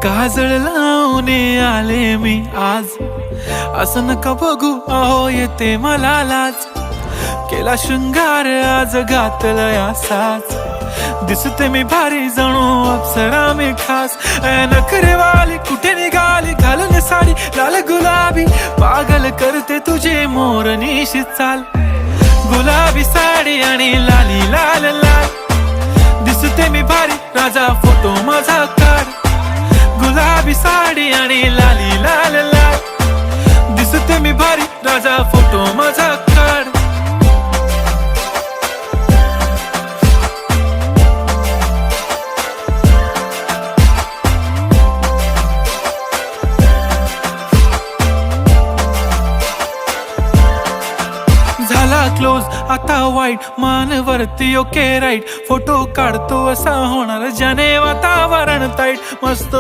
काजळ लावून आले मी आज, असं नका बघू अहो येते मला लाज. केला शृंगार आज घातलाय असाच, दिसते मी भारी जणू अप्सरा मी खास. नखरेवाली कुठे निघाली घालून साडी लाल गुलाबी, पागल करते तुझे मोरनीशी चाल. गुलाबी साडी आणि लाली लाल लाल, दिसते मी भारी राजा फोटो माझा काढ. गुलाबी साडी आणि लाली लाल लाल, दिसते मी भारी राजा फोटो माझा काढ. झाला क्लोज आता वाईट, मानवरती ओके राईट. फोटो काढतो असा होणार ज्याने वातावरण ताईट. मस्त